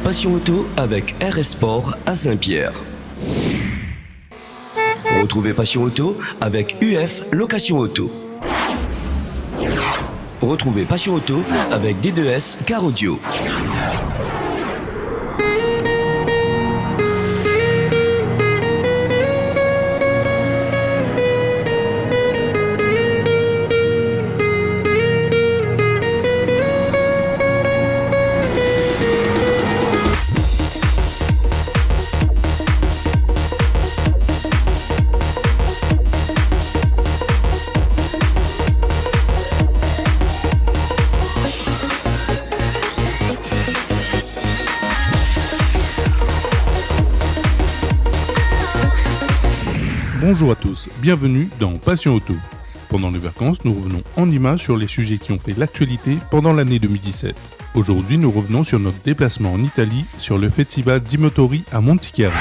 Passion Auto avec RS Sport à Saint-Pierre. Retrouvez Passion Auto avec UF Location Auto. Retrouvez Passion Auto avec D2S Car Audio. Bonjour à tous, bienvenue dans Passion Auto. Pendant les vacances, nous revenons en images sur les sujets qui ont fait l'actualité pendant l'année 2017. Aujourd'hui, nous revenons sur notre déplacement en Italie sur le festival d'Imotori à Montichiari.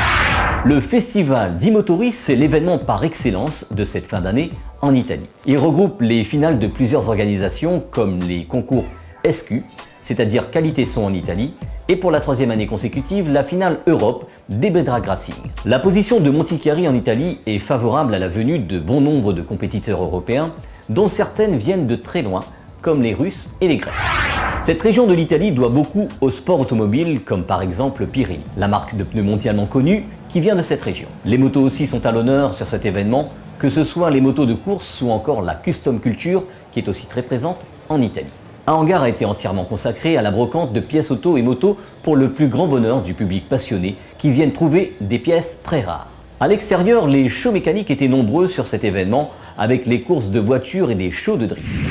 Le festival d'Imotori, c'est l'événement par excellence de cette fin d'année en Italie. Il regroupe les finales de plusieurs organisations comme les concours SQ, c'est-à-dire qualité son en Italie, et pour la troisième année consécutive, la finale Europe d'Ebe Drag Racing. La position de Montichiari en Italie est favorable à la venue de bon nombre de compétiteurs européens, dont certaines viennent de très loin, comme les Russes et les Grecs. Cette région de l'Italie doit beaucoup au sport automobile, comme par exemple Pirelli, la marque de pneus mondialement connue qui vient de cette région. Les motos aussi sont à l'honneur sur cet événement, que ce soit les motos de course ou encore la custom culture qui est aussi très présente en Italie. Un hangar a été entièrement consacré à la brocante de pièces auto et motos pour le plus grand bonheur du public passionné qui viennent trouver des pièces très rares. À l'extérieur, les shows mécaniques étaient nombreux sur cet événement avec les courses de voitures et des shows de drift.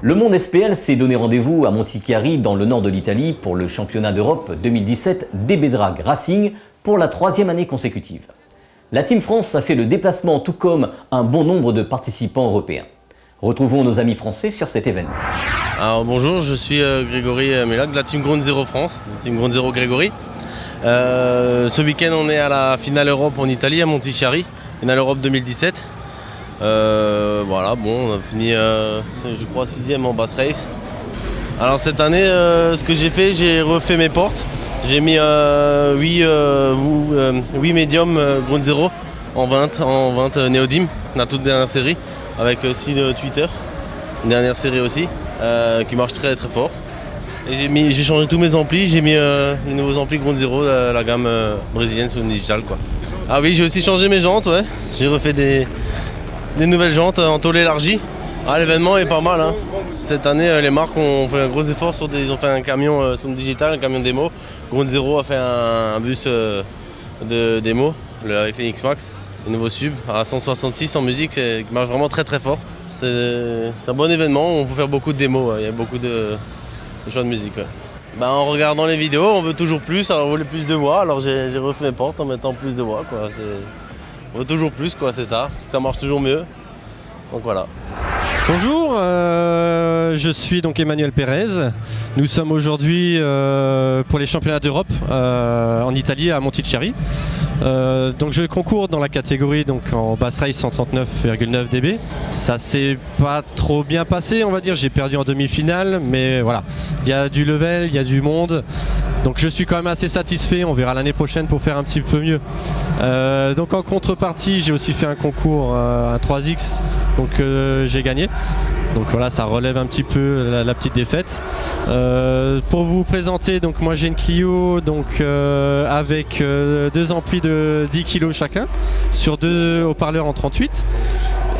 Le monde SPL s'est donné rendez-vous à Montichiari dans le nord de l'Italie pour le championnat d'Europe 2017 d'Ebe Drag Racing pour la troisième année consécutive. La Team France a fait le déplacement tout comme un bon nombre de participants européens. Retrouvons nos amis français sur cet événement. Alors bonjour, je suis Grégory Mélac de la Team Ground Zero France, la Team Ground Zero Grégory. Ce week-end on est à la finale Europe en Italie à Montichiari, finale Europe 2017. Voilà, bon, on a fini je crois 6ème en bass race. Alors cette année, ce que j'ai fait, j'ai refait mes portes. J'ai mis 8 médium Ground Zero en 20 Neodim, la toute dernière série. Avec aussi Twitter, une dernière série aussi, qui marche très très fort. Et j'ai changé tous mes amplis, j'ai mis les nouveaux amplis Ground Zero, la gamme brésilienne Sound Digital quoi. Ah oui, j'ai aussi changé mes jantes, ouais. J'ai refait des nouvelles jantes en tôle élargie. Ah, l'événement est pas mal, hein. Cette année, les marques ont fait un gros effort ils ont fait un camion Sound Digital, un camion démo. Ground Zero a fait un bus de démo avec les X-Max. Les nouveaux subs à 166 en musique, qui marche vraiment très très fort. C'est un bon événement, on peut faire beaucoup de démos, il y a beaucoup de choix de musique. Ouais. En regardant les vidéos, on veut toujours plus, alors on voulait plus de voix, alors j'ai refait mes portes en mettant plus de voix. Quoi. On veut toujours plus, quoi, c'est ça marche toujours mieux. Donc voilà. Bonjour, je suis donc Emmanuel Pérez. Nous sommes aujourd'hui pour les championnats d'Europe en Italie à Montichiari. Donc je concours dans la catégorie donc en bass race 139,9 dB. Ça s'est pas trop bien passé, on va dire. J'ai perdu en demi-finale, mais voilà. Il y a du level, il y a du monde. Donc je suis quand même assez satisfait. On verra l'année prochaine pour faire un petit peu mieux. Donc en contrepartie, j'ai aussi fait un concours un 3X. Donc j'ai gagné. Donc voilà, ça relève un petit peu la petite défaite. Pour vous présenter, donc moi j'ai une Clio donc, avec deux amplis de 10 kg chacun sur deux haut-parleurs en 38.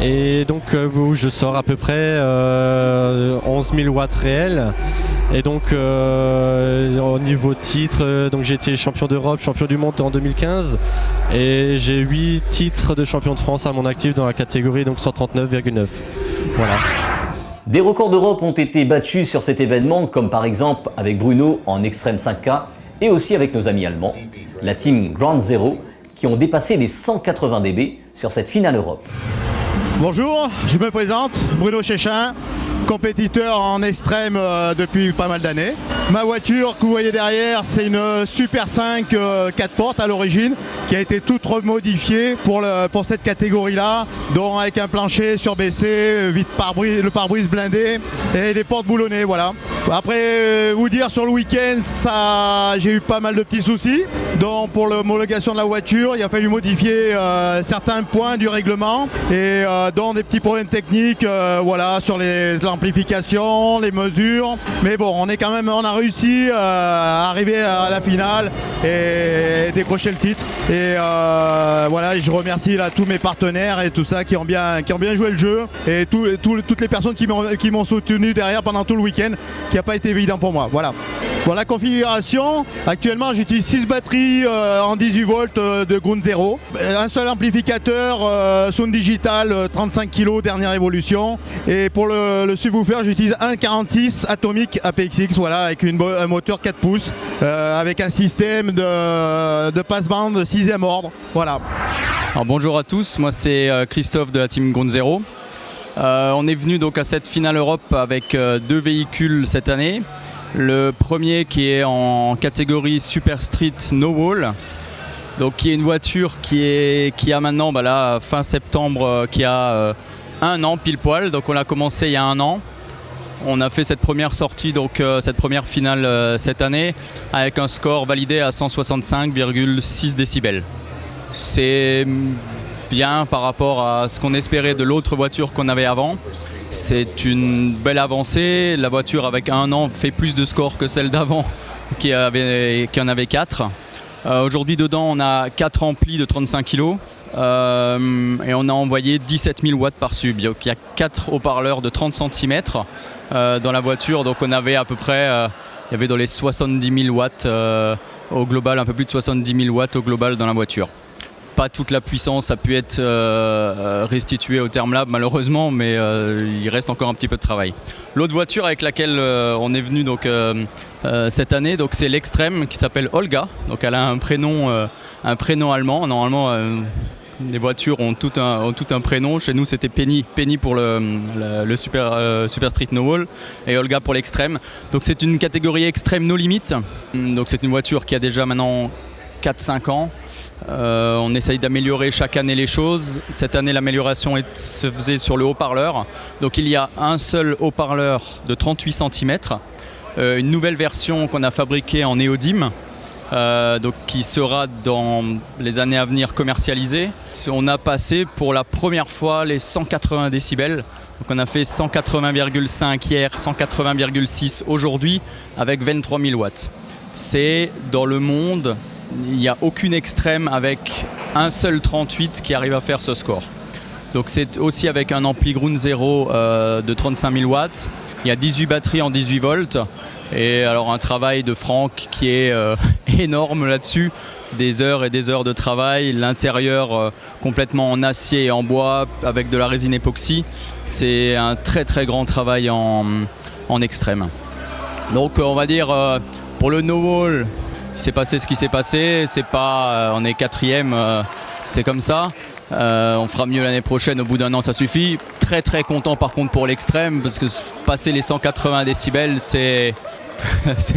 Et donc où je sors à peu près 11 000 watts réels. Et donc au niveau titre, donc j'ai été champion d'Europe, champion du monde en 2015 et j'ai 8 titres de champion de France à mon actif dans la catégorie donc 139,9. Voilà. Des records d'Europe ont été battus sur cet événement, comme par exemple avec Bruno en Extreme 5K et aussi avec nos amis allemands, la Team Ground Zero, qui ont dépassé les 180 dB sur cette finale Europe. Bonjour, je me présente, Bruno Chéchin. compétiteur en extrême depuis pas mal d'années. Ma voiture que vous voyez derrière, c'est une Super 5 4 portes à l'origine qui a été toute remodifiée pour cette catégorie-là, dont avec un plancher surbaissé, le pare-brise blindé et des portes boulonnées, voilà. Après, vous dire sur le week-end, j'ai eu pas mal de petits soucis. Donc pour l'homologation de la voiture, il a fallu modifier certains points du règlement et dont des petits problèmes techniques, voilà, sur l'amplification, les mesures. Mais bon, on a réussi à arriver à la finale et décrocher le titre. Et voilà, je remercie là tous mes partenaires et tout ça qui ont bien joué le jeu et toutes les personnes qui m'ont soutenu derrière pendant tout le week-end, qui n'a pas été évident pour moi. Voilà. Bon, la configuration, actuellement j'utilise 6 batteries en 18 volts de Ground Zero, un seul amplificateur Sound Digital 35 kg dernière évolution, et pour le subwoofer j'utilise un 46 atomique APX-X, voilà, avec un moteur 4 pouces avec un système de passe-bande 6e ordre. Voilà. Alors, bonjour à tous, moi c'est Christophe de la team Ground Zero. On est venu donc à cette finale Europe avec 2 véhicules cette année. Le premier qui est en catégorie Super Street No Wall, donc qui est une voiture qui a maintenant fin septembre, qui a 1 an pile poil. Donc on l'a commencé il y a 1 an. On a fait cette première sortie, donc cette première finale cette année, avec un score validé à 165,6 décibels. C'est bien par rapport à ce qu'on espérait de l'autre voiture qu'on avait avant. C'est une belle avancée. La voiture avec 1 an fait plus de scores que celle d'avant qui en avait 4. Aujourd'hui dedans on a 4 amplis de 35 kg et on a envoyé 17 000 watts par sub. Donc il y a 4 haut-parleurs de 30 cm dans la voiture. Donc on avait à peu près, il y avait dans les 70 000 watts au global, un peu plus de 70 000 watts au global dans la voiture. Pas toute la puissance a pu être restituée au Termlab malheureusement, mais il reste encore un petit peu de travail. L'autre voiture avec laquelle on est venu donc, cette année, donc c'est l'Extreme, qui s'appelle Olga. Donc elle a un prénom allemand. Normalement les voitures ont tout un prénom. Chez nous c'était Penny pour le Super Street No Wall et Olga pour l'Extreme. Donc c'est une catégorie Extreme No Limit. Donc c'est une voiture qui a déjà maintenant 4-5 ans. On essaye d'améliorer chaque année les choses. Cette année l'amélioration se faisait sur le haut-parleur. Donc il y a un seul haut-parleur de 38 cm, une nouvelle version qu'on a fabriquée en néodyme, donc qui sera dans les années à venir commercialisée. On a passé pour la première fois les 180 décibels. Donc on a fait 180,5 hier, 180,6 aujourd'hui avec 23 000 watts. C'est dans le monde, il n'y a aucune extrême avec un seul 38 qui arrive à faire ce score. Donc c'est aussi avec un ampli Ground Zero de 35 000 watts. Il y a 18 batteries en 18 volts. Et alors un travail de Franck qui est énorme là-dessus. Des heures et des heures de travail. L'intérieur complètement en acier et en bois avec de la résine époxy. C'est un très très grand travail en extrême. Donc on va dire pour le No Wall, il s'est passé ce qui s'est passé, c'est pas, on est 4e, c'est comme ça. On fera mieux l'année prochaine, au bout d'1 an ça suffit. Très très content par contre pour l'Extrême, parce que passer les 180 décibels, c'est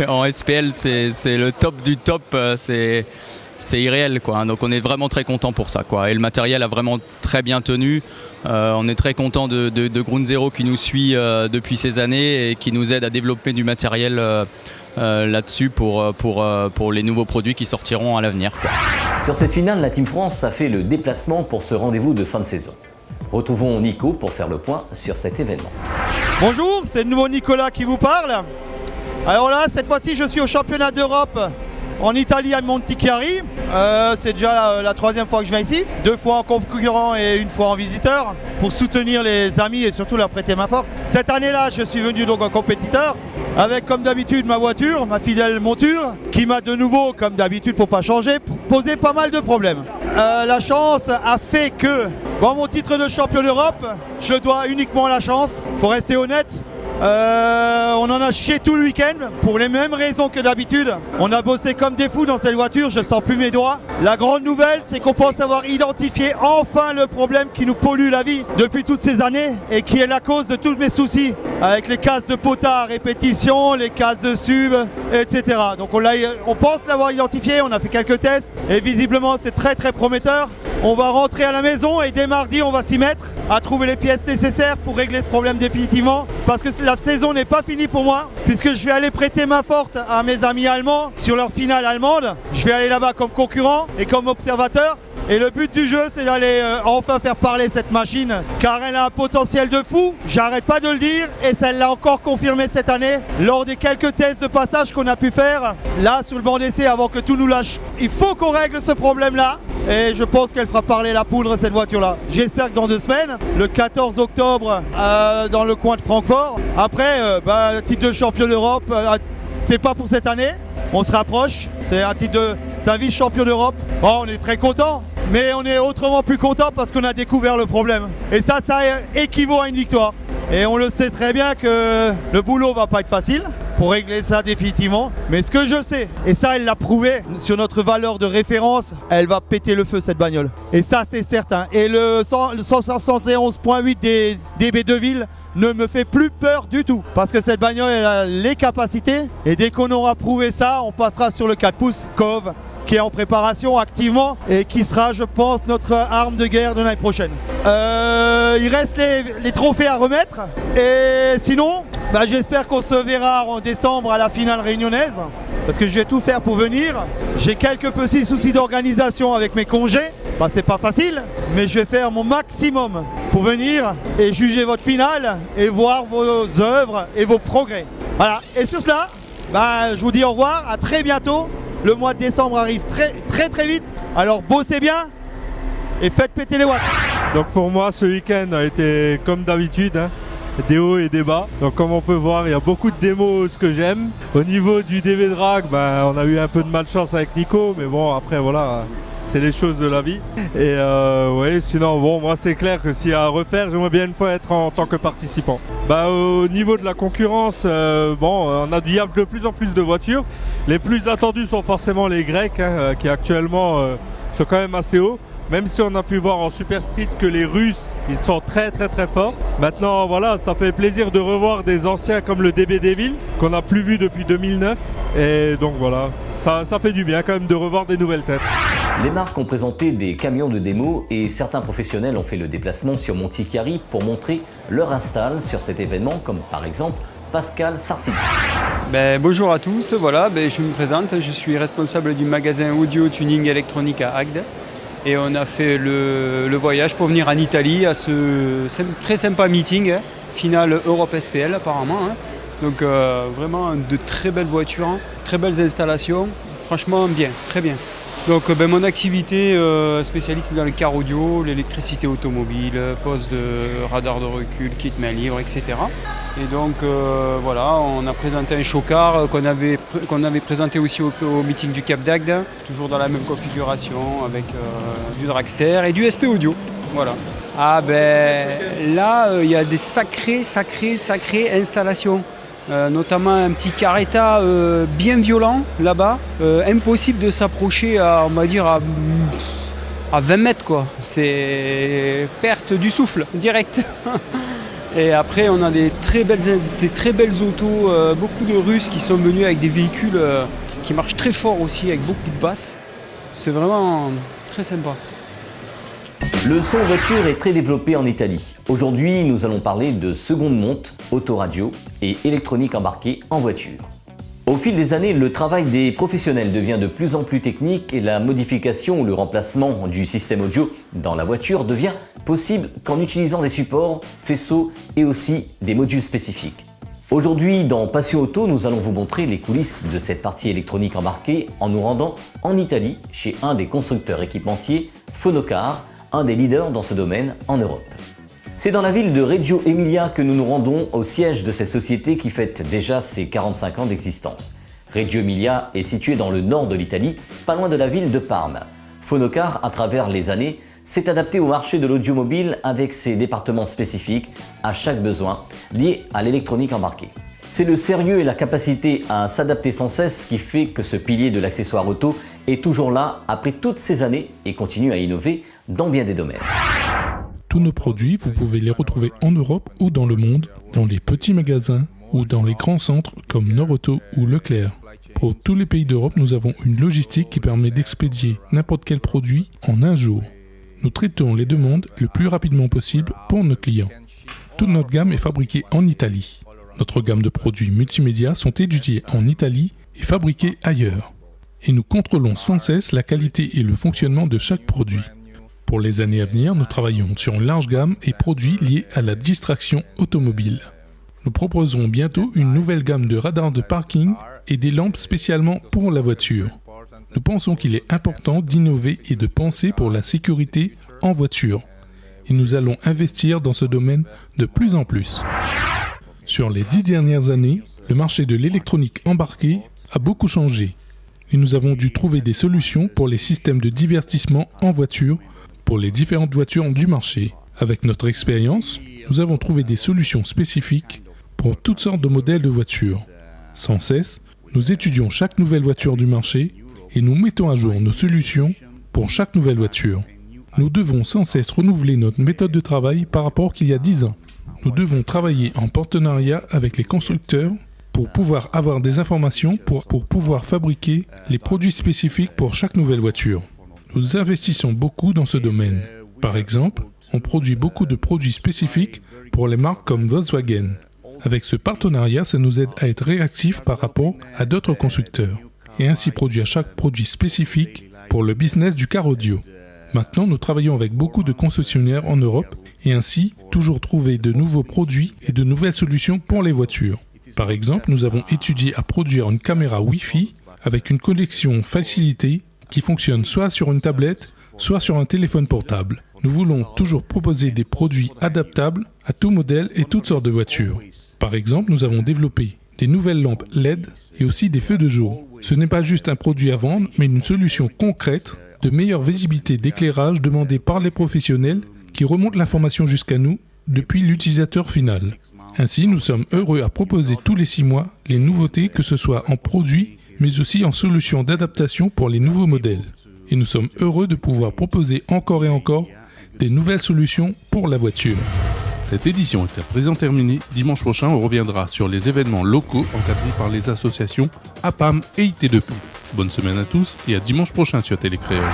en SPL, c'est le top du top, c'est irréel quoi. Donc on est vraiment très content pour ça quoi. Et le matériel a vraiment très bien tenu. On est très content de Ground Zero qui nous suit depuis ces années et qui nous aide à développer du matériel là-dessus pour les nouveaux produits qui sortiront à l'avenir. Sur cette finale, la Team France a fait le déplacement pour ce rendez-vous de fin de saison. Retrouvons Nico pour faire le point sur cet événement. Bonjour, c'est le nouveau Nicolas qui vous parle. Alors là, cette fois-ci, je suis au championnat d'Europe en Italie à Montichiari. C'est déjà la 3e fois que je viens ici. 2 fois en concurrent et 1 fois en visiteur pour soutenir les amis et surtout leur prêter main forte. Cette année-là, je suis venu donc en compétiteur avec comme d'habitude ma voiture, ma fidèle monture, qui m'a de nouveau, comme d'habitude pour pas changer, posé pas mal de problèmes. La chance a fait que dans mon titre de champion d'Europe, je dois uniquement à la chance. Faut rester honnête. On en a chié tout le week-end pour les mêmes raisons que d'habitude. On a bossé comme des fous dans cette voiture, je sens plus mes doigts. La grande nouvelle, c'est qu'on pense avoir identifié enfin le problème qui nous pollue la vie depuis toutes ces années et qui est la cause de tous mes soucis. avec les cases de potard à répétition, les cases de sub, etc. Donc on pense l'avoir identifié, on a fait quelques tests et visiblement c'est très très prometteur. On va rentrer à la maison et dès mardi on va s'y mettre à trouver les pièces nécessaires pour régler ce problème définitivement, parce que la saison n'est pas finie pour moi, puisque je vais aller prêter main forte à mes amis allemands sur leur finale allemande. Je vais aller là-bas comme concurrent et comme observateur. Et le but du jeu, c'est d'aller enfin faire parler cette machine, car elle a un potentiel de fou, j'arrête pas de le dire, et ça l'a encore confirmé cette année, lors des quelques tests de passage qu'on a pu faire, là, sur le banc d'essai, avant que tout nous lâche. Il faut qu'on règle ce problème-là, et je pense qu'elle fera parler la poudre, cette voiture-là. J'espère que dans 2 semaines, le 14 octobre, dans le coin de Francfort. Après, titre de champion d'Europe, c'est pas pour cette année, on se rapproche, c'est un vice-champion d'Europe. Oh, on est très content. Mais on est autrement plus content parce qu'on a découvert le problème. Et ça équivaut à une victoire. Et on le sait très bien que le boulot va pas être facile pour régler ça définitivement. Mais ce que je sais, et ça elle l'a prouvé sur notre valeur de référence, elle va péter le feu cette bagnole. Et ça c'est certain. Et le 171.8 des DB Deville ne me fait plus peur du tout. Parce que cette bagnole elle a les capacités. Et dès qu'on aura prouvé ça, on passera sur le 4 pouces Cove, qui est en préparation activement et qui sera, je pense, notre arme de guerre de l'année prochaine. Il reste les trophées à remettre et sinon, j'espère qu'on se verra en décembre à la finale réunionnaise parce que je vais tout faire pour venir. J'ai quelques petits soucis d'organisation avec mes congés, c'est pas facile, mais je vais faire mon maximum pour venir et juger votre finale et voir vos œuvres et vos progrès. Voilà, et sur cela, je vous dis au revoir, à très bientôt. Le mois de décembre arrive très vite, alors bossez bien et faites péter les watts. Donc pour moi ce week-end a été comme d'habitude, des hauts et des bas. Donc comme on peut voir, il y a beaucoup de démos, ce que j'aime. Au niveau du DB Drag, on a eu un peu de malchance avec Nico, mais bon après voilà, c'est les choses de la vie. Et sinon moi c'est clair que s'il y a à refaire, j'aimerais bien une fois être en tant que participant. Au niveau de la concurrence, on a de plus en plus de voitures. Les plus attendus sont forcément les Grecs, qui actuellement sont quand même assez hauts. Même si on a pu voir en Super Street que les Russes, ils sont très forts. Maintenant, voilà, ça fait plaisir de revoir des anciens comme le DB Devils, qu'on n'a plus vu depuis 2009. Et donc voilà, ça fait du bien quand même de revoir des nouvelles têtes. Les marques ont présenté des camions de démo et certains professionnels ont fait le déplacement sur Montichiari pour montrer leur install sur cet événement, comme par exemple Pascal Sartini. Bonjour à tous, voilà, je me présente, je suis responsable du magasin audio tuning électronique à Agde. Et on a fait le voyage pour venir en Italie à ce très sympa meeting, finale Europe SPL apparemment. Donc vraiment de très belles voitures, très belles installations, franchement bien, très bien. Donc mon activité spécialiste dans le car audio, l'électricité automobile, pose de radar de recul, kit main libre, etc. Et donc voilà, on a présenté un show-car qu'on avait présenté aussi au meeting du Cap d'Agde, toujours dans la même configuration avec du dragster et du SP audio. Voilà. Là, il y a des sacrées installations. Notamment un petit carreta bien violent là-bas, impossible de s'approcher on va dire à 20 mètres quoi, c'est perte du souffle direct. Et après on a des très belles autos, beaucoup de Russes qui sont venus avec des véhicules qui marchent très fort aussi, avec beaucoup de basses, c'est vraiment très sympa. Le son voiture est très développé en Italie. Aujourd'hui, nous allons parler de seconde monte, autoradio et électronique embarquée en voiture. Au fil des années, le travail des professionnels devient de plus en plus technique et la modification ou le remplacement du système audio dans la voiture devient possible qu'en utilisant des supports, faisceaux et aussi des modules spécifiques. Aujourd'hui, dans Passion Auto, nous allons vous montrer les coulisses de cette partie électronique embarquée en nous rendant en Italie chez un des constructeurs équipementiers, Fonocar, un des leaders dans ce domaine en Europe. C'est dans la ville de Reggio Emilia que nous nous rendons au siège de cette société qui fête déjà ses 45 ans d'existence. Reggio Emilia est située dans le nord de l'Italie, pas loin de la ville de Parme. Fonocar, à travers les années, s'est adapté au marché de l'audiomobile avec ses départements spécifiques à chaque besoin lié à l'électronique embarquée. C'est le sérieux et la capacité à s'adapter sans cesse qui fait que ce pilier de l'accessoire auto est toujours là après toutes ces années et continue à innover dans bien des domaines. Tous nos produits, vous pouvez les retrouver en Europe ou dans le monde, dans les petits magasins ou dans les grands centres comme Nord-Auto ou Leclerc. Pour tous les pays d'Europe, nous avons une logistique qui permet d'expédier n'importe quel produit en un jour. Nous traitons les demandes le plus rapidement possible pour nos clients. Toute notre gamme est fabriquée en Italie. Notre gamme de produits multimédia sont étudiés en Italie et fabriqués ailleurs. Et nous contrôlons sans cesse la qualité et le fonctionnement de chaque produit. Pour les années à venir, nous travaillons sur une large gamme et produits liés à la distraction automobile. Nous proposerons bientôt une nouvelle gamme de radars de parking et des lampes spécialement pour la voiture. Nous pensons qu'il est important d'innover et de penser pour la sécurité en voiture. Et nous allons investir dans ce domaine de plus en plus. Sur les 10 dernières années, le marché de l'électronique embarquée a beaucoup changé. Et nous avons dû trouver des solutions pour les systèmes de divertissement en voiture pour les différentes voitures du marché. Avec notre expérience, nous avons trouvé des solutions spécifiques pour toutes sortes de modèles de voitures. Sans cesse, nous étudions chaque nouvelle voiture du marché et nous mettons à jour nos solutions pour chaque nouvelle voiture. Nous devons sans cesse renouveler notre méthode de travail par rapport qu'il y a 10 ans. Nous devons travailler en partenariat avec les constructeurs pour pouvoir avoir des informations pour pouvoir fabriquer les produits spécifiques pour chaque nouvelle voiture. Nous investissons beaucoup dans ce domaine. Par exemple, on produit beaucoup de produits spécifiques pour les marques comme Volkswagen. Avec ce partenariat, ça nous aide à être réactifs par rapport à d'autres constructeurs et ainsi produire chaque produit spécifique pour le business du car audio. Maintenant, nous travaillons avec beaucoup de concessionnaires en Europe et ainsi toujours trouver de nouveaux produits et de nouvelles solutions pour les voitures. Par exemple, nous avons étudié à produire une caméra Wi-Fi avec une connexion facilitée qui fonctionne soit sur une tablette, soit sur un téléphone portable. Nous voulons toujours proposer des produits adaptables à tout modèle et toutes sortes de voitures. Par exemple, nous avons développé des nouvelles lampes LED et aussi des feux de jour. Ce n'est pas juste un produit à vendre, mais une solution concrète de meilleure visibilité d'éclairage demandée par les professionnels qui remontent l'information jusqu'à nous depuis l'utilisateur final. Ainsi, nous sommes heureux à proposer tous les 6 mois les nouveautés, que ce soit en produits, mais aussi en solutions d'adaptation pour les nouveaux modèles. Et nous sommes heureux de pouvoir proposer encore et encore des nouvelles solutions pour la voiture. Cette édition est à présent terminée. Dimanche prochain, on reviendra sur les événements locaux encadrés par les associations APAM et IT2P. Bonne semaine à tous et à dimanche prochain sur Télécréole.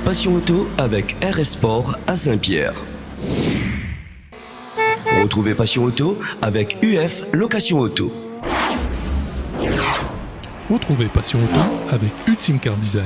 Passion Auto avec RS Sport à Saint-Pierre. Retrouvez Passion Auto avec UF Location Auto. Retrouvez Passion Auto avec Ultime Car Design.